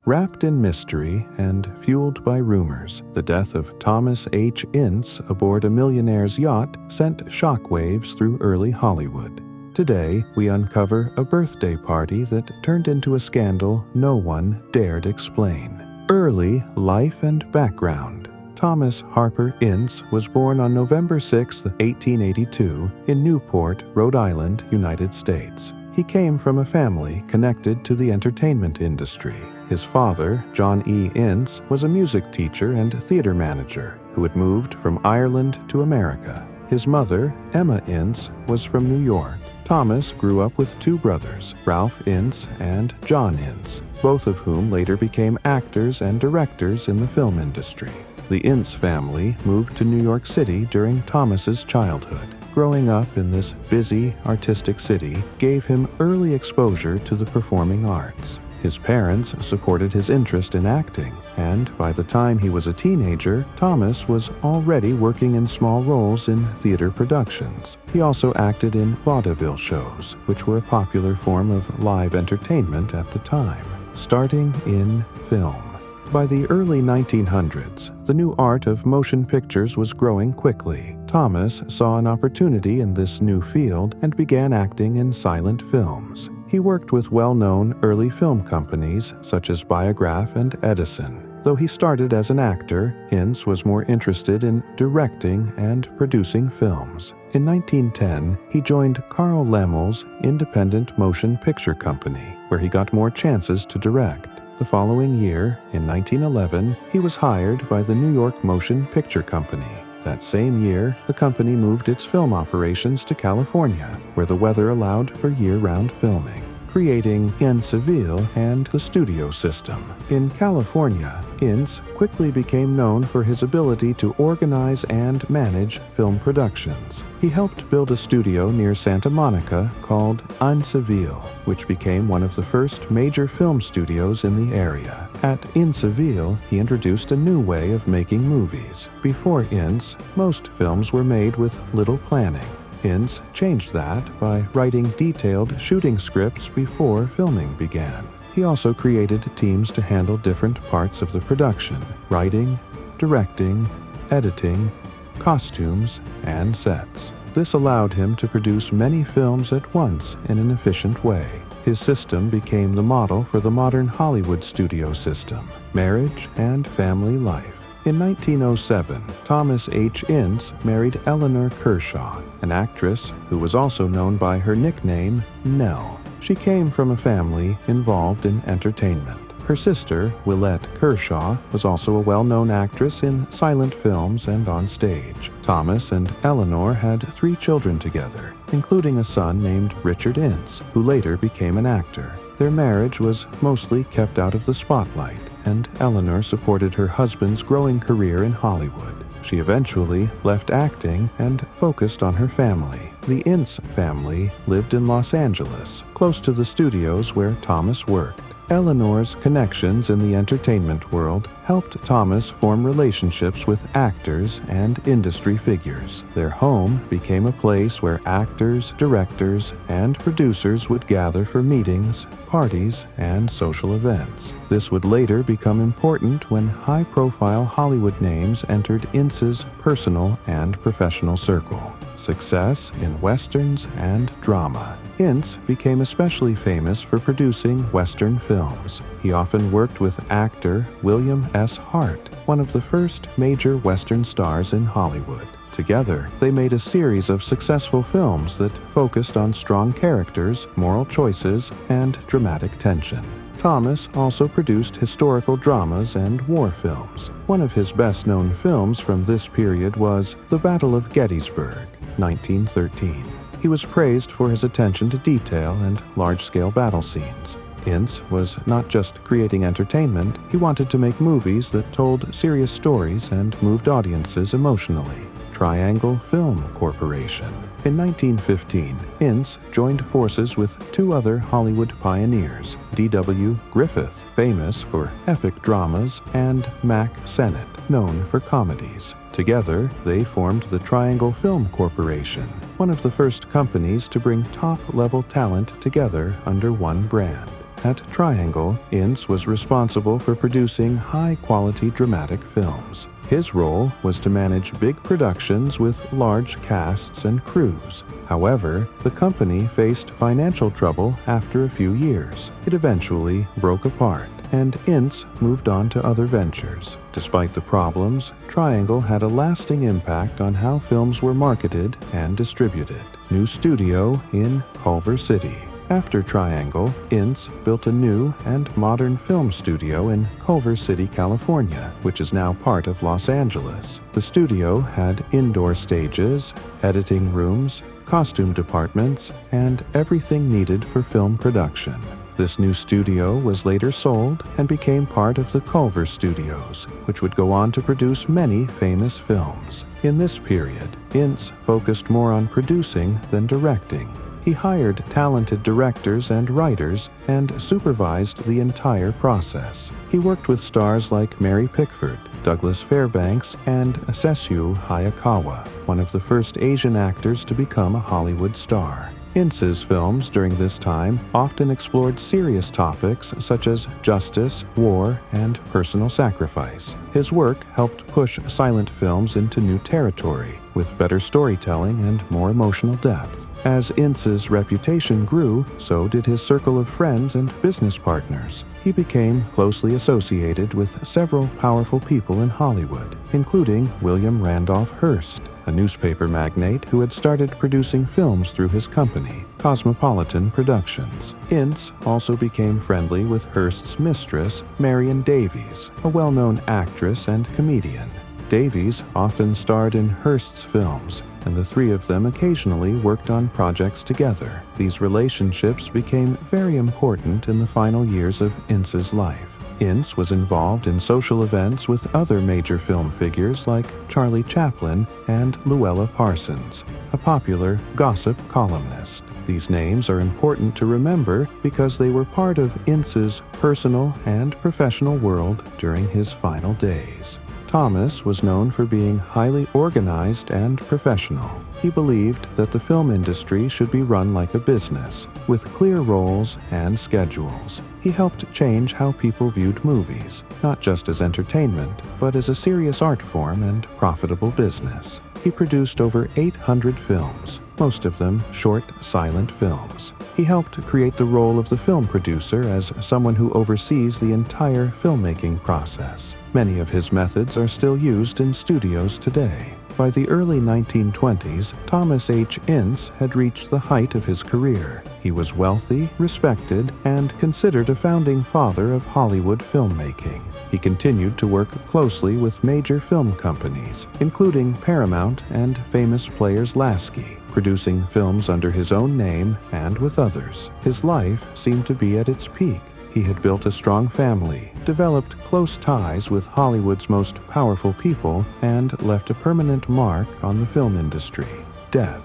Wrapped in mystery and fueled by rumors, the death of Thomas H. Ince aboard a millionaire's yacht sent shockwaves through early Hollywood. Today, we uncover a birthday party that turned into a scandal no one dared explain. Early life and background. Thomas Harper Ince was born on November 6, 1882, in Newport, Rhode Island, United States. He came from a family connected to the entertainment industry. His father, John E. Ince, was a music teacher and theater manager who had moved from Ireland to America. His mother, Emma Ince, was from New York. Thomas grew up with two brothers, Ralph Ince and John Ince, both of whom later became actors and directors in the film industry. The Ince family moved to New York City during Thomas's childhood. Growing up in this busy, artistic city gave him early exposure to the performing arts. His parents supported his interest in acting, and by the time he was a teenager, Thomas was already working in small roles in theater productions. He also acted in vaudeville shows, which were a popular form of live entertainment at the time, starting in film. By the early 1900s, the new art of motion pictures was growing quickly. Thomas saw an opportunity in this new field and began acting in silent films. He worked with well-known early film companies such as Biograph and Edison. Though he started as an actor, Ince was more interested in directing and producing films. In 1910, he joined Carl Laemmle's independent motion picture company, where he got more chances to direct. The following year, in 1911, he was hired by the New York Motion Picture Company. That same year, the company moved its film operations to California, where the weather allowed for year-round filming, creating Inceville and the studio system. In California, Ince quickly became known for his ability to organize and manage film productions. He helped build a studio near Santa Monica called Inceville, which became one of the first major film studios in the area. At Inceville, he introduced a new way of making movies. Before Ince, most films were made with little planning. Ince changed that by writing detailed shooting scripts before filming began. He also created teams to handle different parts of the production: writing, directing, editing, costumes, and sets. This allowed him to produce many films at once in an efficient way. His system became the model for the modern Hollywood studio system: marriage and family life. In 1907, Thomas H. Ince married Eleanor Kershaw, an actress who was also known by her nickname, Nell. She came from a family involved in entertainment. Her sister, Willette Kershaw, was also a well-known actress in silent films and on stage. Thomas and Eleanor had 3 children together, including a son named Richard Ince, who later became an actor. Their marriage was mostly kept out of the spotlight, and Eleanor supported her husband's growing career in Hollywood. She eventually left acting and focused on her family. The Ince family lived in Los Angeles, close to the studios where Thomas worked. Eleanor's connections in the entertainment world helped Thomas form relationships with actors and industry figures. Their home became a place where actors, directors, and producers would gather for meetings, parties, and social events. This would later become important when high-profile Hollywood names entered Ince's personal and professional circle. Success in westerns and drama. Ince became especially famous for producing Western films. He often worked with actor William S. Hart, one of the first major Western stars in Hollywood. Together, they made a series of successful films that focused on strong characters, moral choices, and dramatic tension. Thomas also produced historical dramas and war films. One of his best-known films from this period was The Battle of Gettysburg, 1913. He was praised for his attention to detail and large-scale battle scenes. Ince was not just creating entertainment, he wanted to make movies that told serious stories and moved audiences emotionally. Triangle Film Corporation. In 1915, Ince joined forces with 2 other Hollywood pioneers, D.W. Griffith, famous for epic dramas, and Mack Sennett, known for comedies. Together, they formed the Triangle Film Corporation, one of the first companies to bring top-level talent together under one brand. At Triangle, Ince was responsible for producing high-quality dramatic films. His role was to manage big productions with large casts and crews. However, the company faced financial trouble after a few years. It eventually broke apart, and Ince moved on to other ventures. Despite the problems, Triangle had a lasting impact on how films were marketed and distributed. New studio in Culver City. After Triangle, Ince built a new and modern film studio in Culver City, California, which is now part of Los Angeles. The studio had indoor stages, editing rooms, costume departments, and everything needed for film production. This new studio was later sold and became part of the Culver Studios, which would go on to produce many famous films. In this period, Ince focused more on producing than directing. He hired talented directors and writers and supervised the entire process. He worked with stars like Mary Pickford, Douglas Fairbanks, and Sessue Hayakawa, one of the first Asian actors to become a Hollywood star. Ince's films during this time often explored serious topics such as justice, war, and personal sacrifice. His work helped push silent films into new territory, with better storytelling and more emotional depth. As Ince's reputation grew, so did his circle of friends and business partners. He became closely associated with several powerful people in Hollywood, including William Randolph Hearst, a newspaper magnate who had started producing films through his company, Cosmopolitan Productions. Ince also became friendly with Hearst's mistress, Marion Davies, a well-known actress and comedian. Davies often starred in Hearst's films, and the three of them occasionally worked on projects together. These relationships became very important in the final years of Ince's life. Ince was involved in social events with other major film figures like Charlie Chaplin and Louella Parsons, a popular gossip columnist. These names are important to remember because they were part of Ince's personal and professional world during his final days. Thomas was known for being highly organized and professional. He believed that the film industry should be run like a business, with clear roles and schedules. He helped change how people viewed movies, not just as entertainment, but as a serious art form and profitable business. He produced over 800 films, most of them short, silent films. He helped create the role of the film producer as someone who oversees the entire filmmaking process. Many of his methods are still used in studios today. By the early 1920s, Thomas H. Ince had reached the height of his career. He was wealthy, respected, and considered a founding father of Hollywood filmmaking. He continued to work closely with major film companies, including Paramount and famous Players Lasky, producing films under his own name and with others. His life seemed to be at its peak. He had built a strong family, developed close ties with Hollywood's most powerful people, and left a permanent mark on the film industry. Death.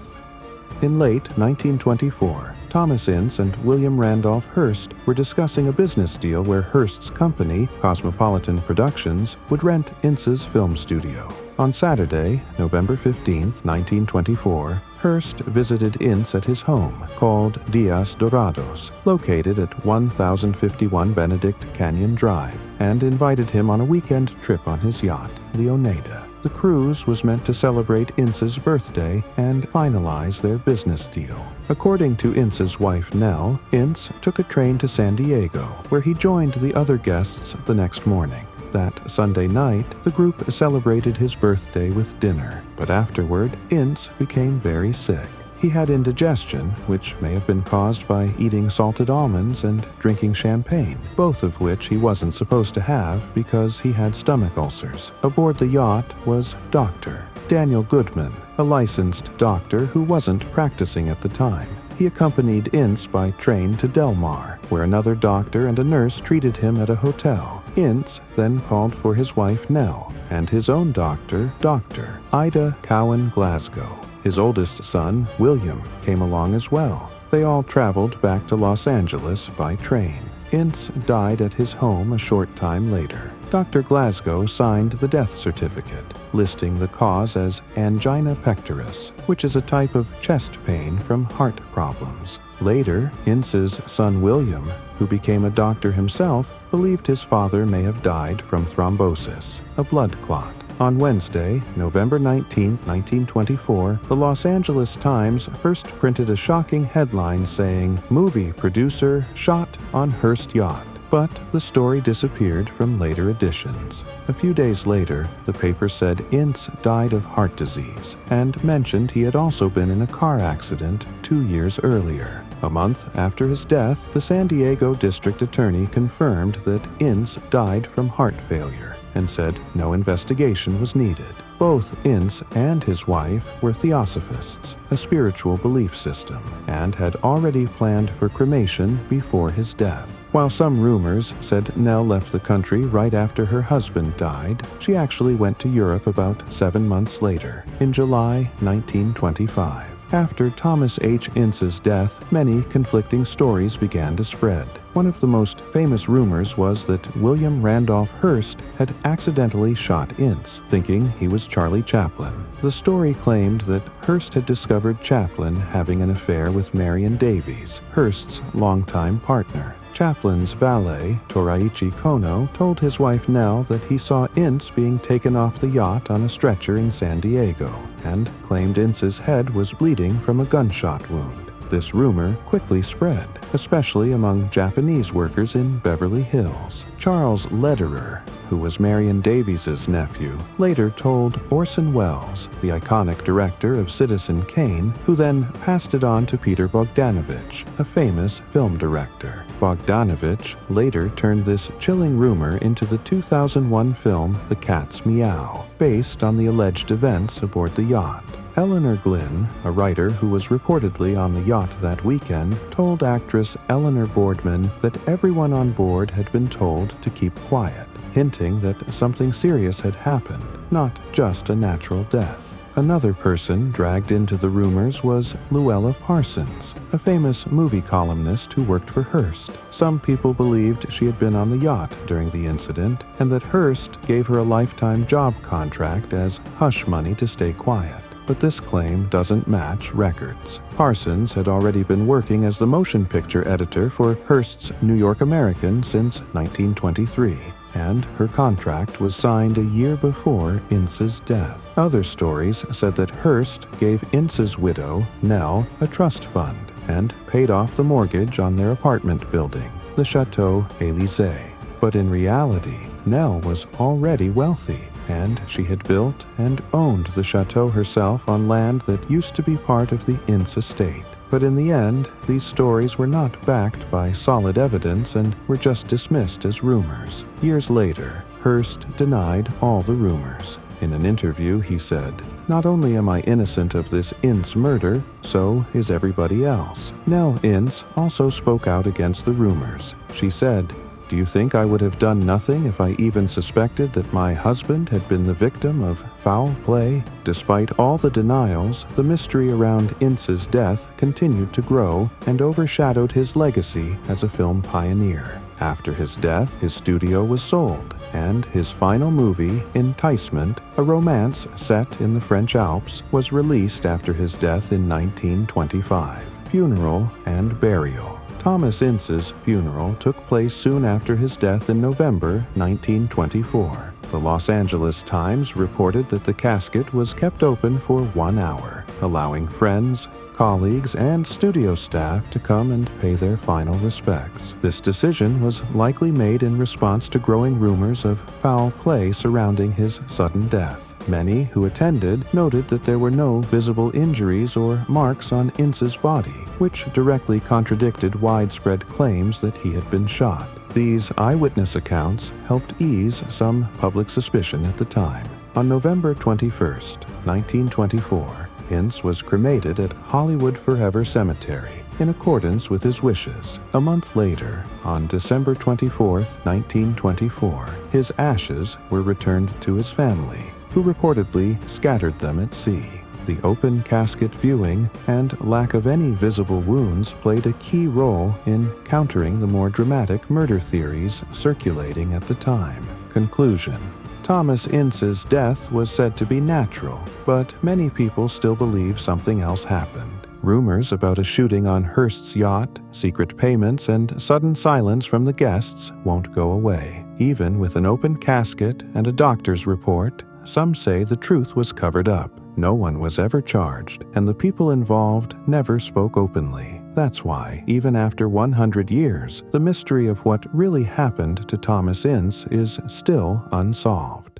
In late 1924, Thomas Ince and William Randolph Hearst were discussing a business deal where Hearst's company, Cosmopolitan Productions, would rent Ince's film studio. On Saturday, November 15, 1924, Hearst visited Ince at his home, called Dias Dorados, located at 1051 Benedict Canyon Drive, and invited him on a weekend trip on his yacht, the Oneida. The cruise was meant to celebrate Ince's birthday and finalize their business deal. According to Ince's wife, Nell, Ince took a train to San Diego, where he joined the other guests the next morning. That Sunday night, the group celebrated his birthday with dinner, but afterward, Ince became very sick. He had indigestion, which may have been caused by eating salted almonds and drinking champagne, both of which he wasn't supposed to have because he had stomach ulcers. Aboard the yacht was Dr. Daniel Goodman, a licensed doctor who wasn't practicing at the time. He accompanied Ince by train to Del Mar, where another doctor and a nurse treated him at a hotel. Ince then called for his wife Nell and his own doctor, Dr. Ida Cowan Glasgow. His oldest son, William, came along as well. They all traveled back to Los Angeles by train. Ince died at his home a short time later. Dr. Glasgow signed the death certificate, listing the cause as angina pectoris, which is a type of chest pain from heart problems. Later, Ince's son William, who became a doctor himself, believed his father may have died from thrombosis, a blood clot. On Wednesday, November 19, 1924, the Los Angeles Times first printed a shocking headline saying, "Movie producer shot on Hearst yacht." But the story disappeared from later editions. A few days later, the paper said Ince died of heart disease and mentioned he had also been in a car accident 2 years earlier. A month after his death, the San Diego district attorney confirmed that Ince died from heart failure and said no investigation was needed. Both Ince and his wife were theosophists, a spiritual belief system, and had already planned for cremation before his death. While some rumors said Nell left the country right after her husband died, she actually went to Europe about 7 months later, in July 1925. After Thomas H. Ince's death, many conflicting stories began to spread. One of the most famous rumors was that William Randolph Hearst had accidentally shot Ince, thinking he was Charlie Chaplin. The story claimed that Hearst had discovered Chaplin having an affair with Marion Davies, Hearst's longtime partner. Chaplin's valet, Toraichi Kono, told his wife Nell that he saw Ince being taken off the yacht on a stretcher in San Diego, and claimed Ince's head was bleeding from a gunshot wound. This rumor quickly spread, especially among Japanese workers in Beverly Hills. Charles Lederer, who was Marion Davies' nephew, later told Orson Welles, the iconic director of Citizen Kane, who then passed it on to Peter Bogdanovich, a famous film director. Bogdanovich later turned this chilling rumor into the 2001 film The Cat's Meow, based on the alleged events aboard the yacht. Eleanor Glynn, a writer who was reportedly on the yacht that weekend, told actress Eleanor Boardman that everyone on board had been told to keep quiet, hinting that something serious had happened, not just a natural death. Another person dragged into the rumors was Luella Parsons, a famous movie columnist who worked for Hearst. Some people believed she had been on the yacht during the incident and that Hearst gave her a lifetime job contract as hush money to stay quiet. But this claim doesn't match records. Parsons had already been working as the motion picture editor for Hearst's New York American since 1923, and her contract was signed a year before Ince's death. Other stories said that Hearst gave Ince's widow, Nell, a trust fund and paid off the mortgage on their apartment building, the Chateau Élysée. But in reality, Nell was already wealthy, and she had built and owned the chateau herself on land that used to be part of the Ince estate. But in the end, these stories were not backed by solid evidence and were just dismissed as rumors. Years later, Hearst denied all the rumors. In an interview, he said, "Not only am I innocent of this Ince murder, so is everybody else." Nell Ince also spoke out against the rumors. She said, "Do you think I would have done nothing if I even suspected that my husband had been the victim of foul play?" Despite all the denials, the mystery around Ince's death continued to grow and overshadowed his legacy as a film pioneer. After his death, his studio was sold, and his final movie, Enticement, a romance set in the French Alps, was released after his death in 1925. Funeral and burial. Thomas Ince's funeral took place soon after his death in November 1924. The Los Angeles Times reported that the casket was kept open for 1 hour, allowing friends, colleagues, and studio staff to come and pay their final respects. This decision was likely made in response to growing rumors of foul play surrounding his sudden death. Many who attended noted that there were no visible injuries or marks on Ince's body, which directly contradicted widespread claims that he had been shot. These eyewitness accounts helped ease some public suspicion at the time. On November 21, 1924, Ince was cremated at Hollywood Forever Cemetery, in accordance with his wishes. A month later, on December 24, 1924, his ashes were returned to his family, who reportedly scattered them at sea. The open casket viewing and lack of any visible wounds played a key role in countering the more dramatic murder theories circulating at the time. Conclusion: Thomas Ince's death was said to be natural, but many people still believe something else happened. Rumors about a shooting on Hearst's yacht, secret payments, and sudden silence from the guests won't go away. Even with an open casket and a doctor's report, some say the truth was covered up. No one was ever charged, and the people involved never spoke openly. That's why, even after 100 years, the mystery of what really happened to Thomas Ince is still unsolved.